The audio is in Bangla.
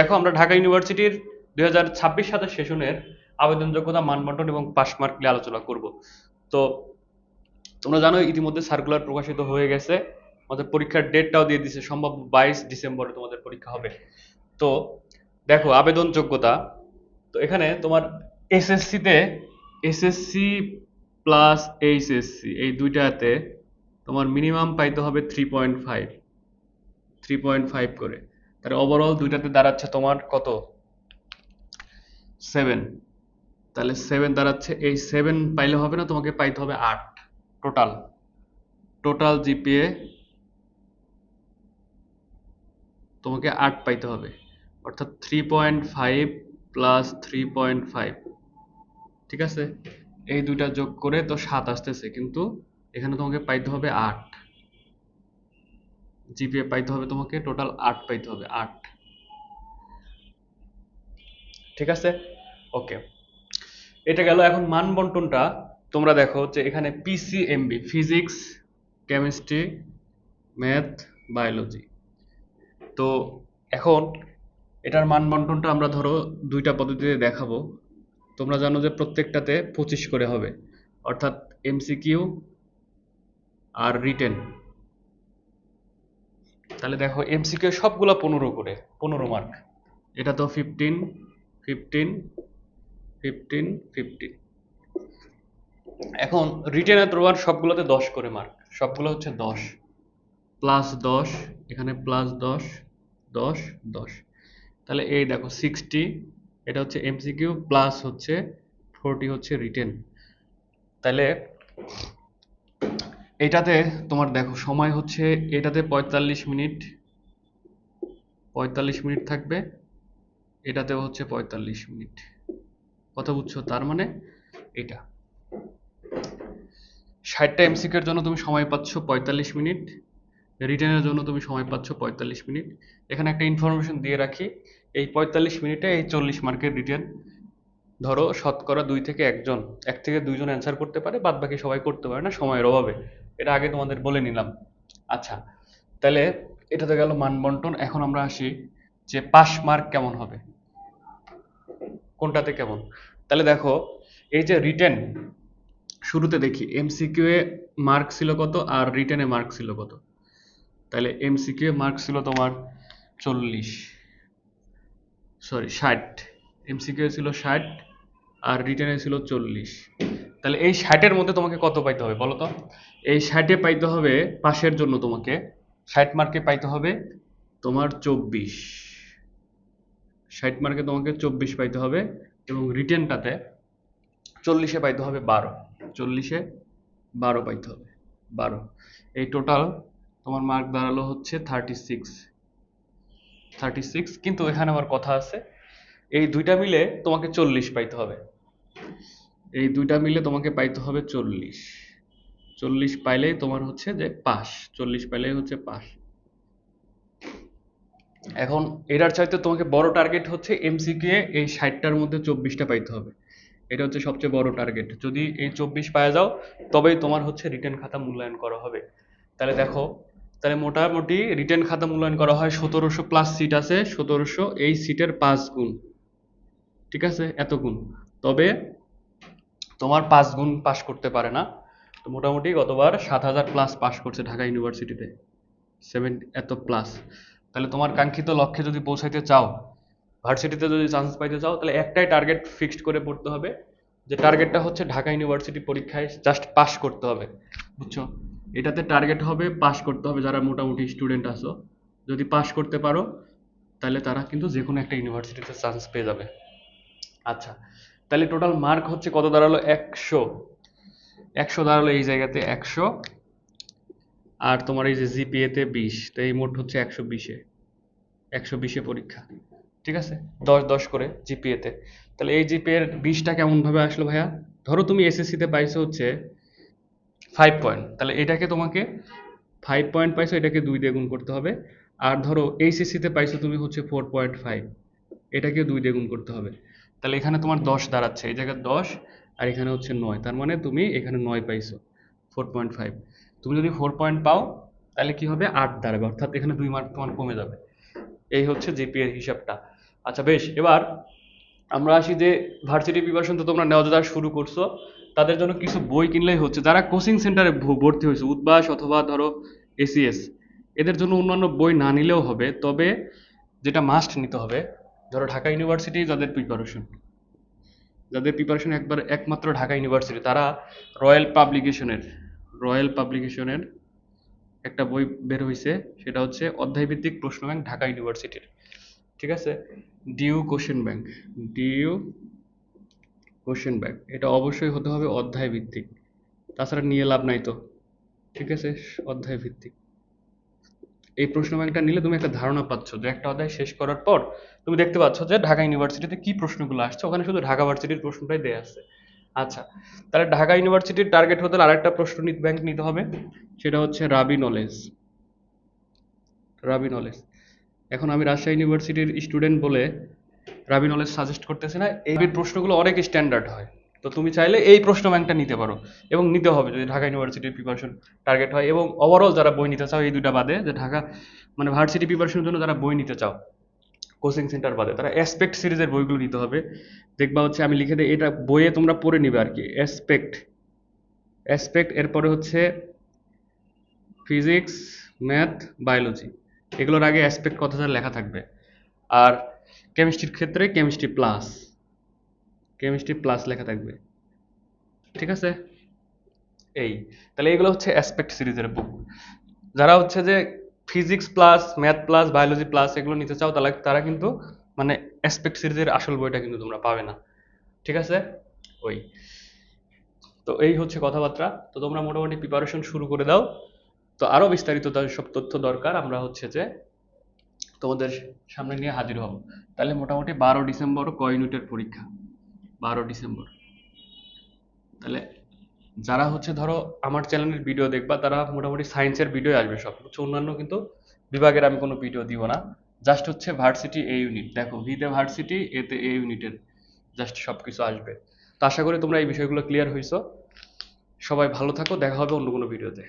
দেখো আমরা ঢাকা ইউনিভার্সিটির 2026 সালের সেশনের আবেদন যোগ্যতা মানবন্টন এবং পাস মার্ক নিয়ে আলোচনা করব। তো তোমরা জানো ইতিমধ্যে সার্কুলার প্রকাশিত হয়ে গেছে, আমাদের পরীক্ষার ডেটটাও দিয়ে দিছে, সম্ভব 22 ডিসেম্বরে তোমাদের পরীক্ষা হবে। তো দেখো আবেদন যোগ্যতা, তো এখানে তোমার এসএসসিতে এসএসসি প্লাস এইচএসসি এই দুইটাতে তোমার মিনিমাম পাইতে হবে 3.5 করে। তাহলে ওভারঅল দুইটাতে দাঁড়াচ্ছে তোমার কত, 7। তাহলে 7 দাঁড়াচ্ছে, এই 7 পাইলে হবে না, তোমাকে পাইতে হবে 8। টোটাল টোটাল জিপিএ তোমাকে 8 পাইতে হবে, অর্থাৎ 3.5 প্লাস 3.5, ঠিক আছে। এই দুইটা যোগ করে তো 7 আসতেছে, কিন্তু এখানে তোমাকে পাইতে হবে 8। জিপিএ পাইতে হবে তোমাকে টোটাল 8 পাইতে হবে, 8, ঠিক আছে। ওকে, এটা গেল। এখন মান বন্টনটা তোমরা দেখো যে এখানে PCMB, physics, chemistry, math, biology. তো এখন এটার মান বন্টনটা আমরা ধরো দুইটা পদ্ধতিতে দেখাবো। তোমরা জানো যে প্রত্যেকটাতে 25 করে হবে, অর্থাৎ এমসিকিউ আর রিটেন। তাহলে দেখো এমসিকিউ সবগুলো 15 করে, 15 মার্ক। এটা তো 15, 15, 15, 15। এখন রিটেনে তোমার সবগুলোতে 10 করে মার্ক, সবগুলো হচ্ছে 10 প্লাস 10, এখানে প্লাস 10, 10, 10। তাহলে এই দেখো 60, এটা হচ্ছে এমসিকিউ, প্লাস হচ্ছে 40 হচ্ছে রিটেন। তাহলে এটাতে তোমার দেখো সময় হচ্ছে, এটাতে 45 মিনিট, 45 মিনিট থাকবে, এটাতেও হচ্ছে 45 মিনিট। কথা বুঝছো? তার মানে এটা 60টা এমসিকিউর জন্য তুমি সময় পাচ্ছ 45 মিনিট, রিটেনের জন্য তুমি সময় পাচ্ছ 45 মিনিট। এখানে একটা ইনফরমেশন দিয়ে রাখি, এই 45 মিনিটে এই 40 মার্কের রিটেন ধরো শতকরা 2 থেকে 1 জন, 1 থেকে 2 জন অ্যান্সার করতে পারে, বাদ বাকি সবাই করতে পারে না সময়ের অভাবে। এটা আগে তোমাদের বলে নিলাম। আচ্ছা, তাহলে এটা তো গেল মানবন্টন। এখন আমরা আসি যে পাস মার্ক কেমন হবে, কোনটাতে কেমন। তাহলে দেখো এই যে রিটেন, শুরুতে দেখি এমসিকিউ এ মার্ক ছিল কত আর রিটেনে মার্ক ছিল কত। তাহলে এমসিকিউ এ মার্ক ছিল তোমার 40, সরি 60। এমসিকিউ ছিল 60 আর রিটেনে ছিল 40। তাহলে এই 60-এর মধ্যে তোমাকে কত পাইতে হবে বলো তো? এই 60-এ পাইতে হবে, পাশের জন্য তোমাকে 60 মার্কে পাইতে হবে তোমার 24, 60 মার্কে তোমাকে 24 পাইতে হবে, এবং রিটেনটাতে 40-এ পাইতে হবে 12, 40-এ 12 পাইতে হবে, 12। এই টোটাল তোমার মার্ক দাঁড়ালো হচ্ছে 36, 36। কিন্তু এখানে আমার কথা আছে, এই দুইটা মিলে তোমাকে 40 পাইতে হবে, এই দুইটা মিলে তোমাকে পাইতে হবে 40, 40 পাইলেই তোমার হচ্ছে যে পাস, 40 পাইলেই হচ্ছে পাস। এখন এটার চাইতে তোমাকে বড় টার্গেট হচ্ছে এমসিকিউ এ এই 60টার মধ্যে 24টা পাইতে হবে। এটা হচ্ছে সবচেয়ে বড় টার্গেট। যদি এই 24 পাওয়া যাও তবেই তোমার হচ্ছে রিটেন খাতা মূল্যায়ন করা হবে। তাহলে দেখো, তাহলে মোটামুটি রিটেন খাতা মূল্যায়ন করা হয় 1700 প্লাস সিট আছে, 1700 এই সিটের 5 গুণ, ঠিক আছে, এত গুণ। তবে তোমার 5 গুণ পাস করতে পারে না। তো মোটামুটি গতবার 7000 প্লাস পাস করছে ঢাকা ইউনিভার্সিটিতে, 7 এত প্লাস। তাহলে তোমার কাঙ্ক্ষিত লক্ষ্যে যদি পৌঁছাইতে চাও, ভার্সিটিতে যদি চান্স পাইতে চাও, তাহলে একটাই টার্গেট ফিক্সড করে পড়তে হবে, যে টার্গেটটা হচ্ছে ঢাকা ইউনিভার্সিটি পরীক্ষায় জাস্ট পাস করতে হবে, বুঝছো? এটাতে টার্গেট হবে পাস করতে হবে, যারা মোটামুটি স্টুডেন্ট আছো যদি পাস করতে পারো তাহলে তারা কিন্তু যে কোনো একটা ইউনিভার্সিটিতে চান্স পেয়ে যাবে। আচ্ছা, তাহলে টোটাল মার্ক হচ্ছে কত দাঁড়ালো, 100, 100 দাঁড়ালো এই জায়গাতে 100। আর তোমার এই যে জিপিএ তে 20, তো এই মোট হচ্ছে 120-এ, 120-এ পরীক্ষা, ঠিক আছে, 10 10 করে জিপিএ তে। তাহলে এই জিপিএ এর 20টা কেমন ভাবে আসলো ভাইয়া? ধরো তুমি এসএসসি তে পাইছো হচ্ছে 5 পয়েন্ট, তাহলে এটাকে তোমাকে 5 পয়েন্ট পাইছো, এটাকে 2 দিয়ে গুণ করতে হবে। আর ধরো এইচএসসি তে পাইছো তুমি হচ্ছে 4.5, এটাকে 2 দিয়ে গুণ করতে হবে। তাহলে এখানে তোমার 10 দাঁড়াচ্ছে, এই জায়গায় 10 আর এখানে হচ্ছে 9, তার মানে তুমি এখানে 9 পাইছো, 4.5। তুমি যদি 4 পয়েন্ট পাও তাহলে কি হবে, 8 দাঁড়াবে, অর্থাৎ এখানে 2 মার্ক তোমার কমে যাবে। এই হচ্ছে জিপিএ এর হিসাবটা। আচ্ছা বেশ, এবার আমরা আসি যে ভার্সিটি প্রিপারেশন তো তোমরা নেওয়া যারা শুরু করছো, তাদের জন্য কিছু বই কিনলেই হচ্ছে। যারা কোচিং সেন্টারে ভর্তি হয়েছে, উদ্ভাস অথবা ধরো এসিএস, এদের জন্য অন্যান্য বই না নিলেও হবে, তবে যেটা মাস্ট নিতে হবে, ধরো ঢাকা ইউনিভার্সিটি যাদের প্রিপারেশন একবার একমাত্র ঢাকা ইউনিভার্সিটি, তারা রয়্যাল পাবলিকেশনের রয়্যাল পাবলিকেশনের একটা বই বের হয়েছে, সেটা হচ্ছে অধ্যায়ভিত্তিক প্রশ্ন ব্যাংক ঢাকা ইউনিভার্সিটির। ঠিক আছে, DU question bank, DU question bank, এটা অবশ্যই হতে হবে অধ্যায় ভিত্তিক, তাছাড়া নিয়ে লাভ নাই তো। ঠিক আছে, অধ্যায় ভিত্তিক এই প্রশ্ন ব্যাংকটা নিলে তুমি একটা ধারণা পাচ্ছ যে একটা অধ্যায় শেষ করার পর তুমি দেখতে পাচ্ছ যে ঢাকা ইউনিভার্সিটিতে কি প্রশ্নগুলো আসছে, ওখানে শুধু ঢাকা ভার্সিটির প্রশ্নটাই দেয়া আছে। আচ্ছা, তাহলে ঢাকা ইউনিভার্সিটির টার্গেট হতে হলে আরেকটা প্রশ্ন ব্যাংক নিতে হবে, সেটা হচ্ছে রাবি নলেজ। রাবি নলেজ, এখন আমি রাজশাহী ইউনিভার্সিটির স্টুডেন্ট বলে রাবি নলেজ সাজেস্ট করতেছি না, এই প্রশ্নগুলো অনেক স্ট্যান্ডার্ড হয়। তো তুমি চাইলে এই প্রশ্ন ব্যাংকটা নিতে পারো, এবং নিতে হবে যদি ঢাকা ইউনিভার্সিটির প্রিপারেশন টার্গেট হয়। এবং ওভারঅল যারা বই নিতে চাও, এই দুইটা বাদে, যে ঢাকা মানে ভার্সিটি প্রিপারেশনের জন্য যারা বই নিতে চাও কোচিং সেন্টার বাদে, তারা অ্যাসপেক্ট সিরিজের বইগুলো নিতে হবে। দেখবা হচ্ছে আমি লিখে দিই, এটা বইয়ে তোমরা পড়ে নিবে আর কি। অ্যাসপেক্ট, অ্যাসপেক্ট, এরপরে হচ্ছে ফিজিক্স, ম্যাথ, বায়োলজি, এগুলোর আগে অ্যাসপেক্ট কথাটা লেখা থাকবে। আর কেমিস্ট্রির ক্ষেত্রে কেমিস্ট্রি প্লাস লেখা থাকবে। ঠিক আছে, এই, তাহলে এগুলো হচ্ছে অ্যাসপেক্ট সিরিজের বুক। যারা হচ্ছে যে physics plus, math plus, biology plus এগুলো নিতে চাও, তাহলে তারা কিন্তু মানে অ্যাসপেক্ট সিরিজের আসল বইটা কিন্তু তোমরা পাবে না। ঠিক আছে, ওই, তো এই হচ্ছে কথাবার্তা। তো তোমরা মোটামুটি প্রিপারেশন শুরু করে দাও। তো আরো বিস্তারিত সব তথ্য দরকার, আমরা হচ্ছে যে তোমাদের সামনে নিয়ে হাজির হব। তাহলে মোটামুটি 12 ডিসেম্বর ক ইউনিটের পরীক্ষা, 12 ডিসেম্বর। তাহলে যারা হচ্ছে ধরো আমার চ্যানেলের ভিডিও দেখবা, তারা মোটামুটি সায়েন্সের ভিডিও আসবে সব, হচ্ছে অন্যান্য কিন্তু বিভাগের আমি কোনো ভিডিও দিব না। জাস্ট হচ্ছে ভার্সিটি এ ইউনিট, দেখো ভিতে ভার্সিটি, এতে এ ইউনিটের জাস্ট সব কিছু আসবে। তো আশা করি তোমরা এই বিষয়গুলো ক্লিয়ার হইছো। সবাই ভালো থাকো, দেখা হবে অন্য কোনো ভিডিওতে।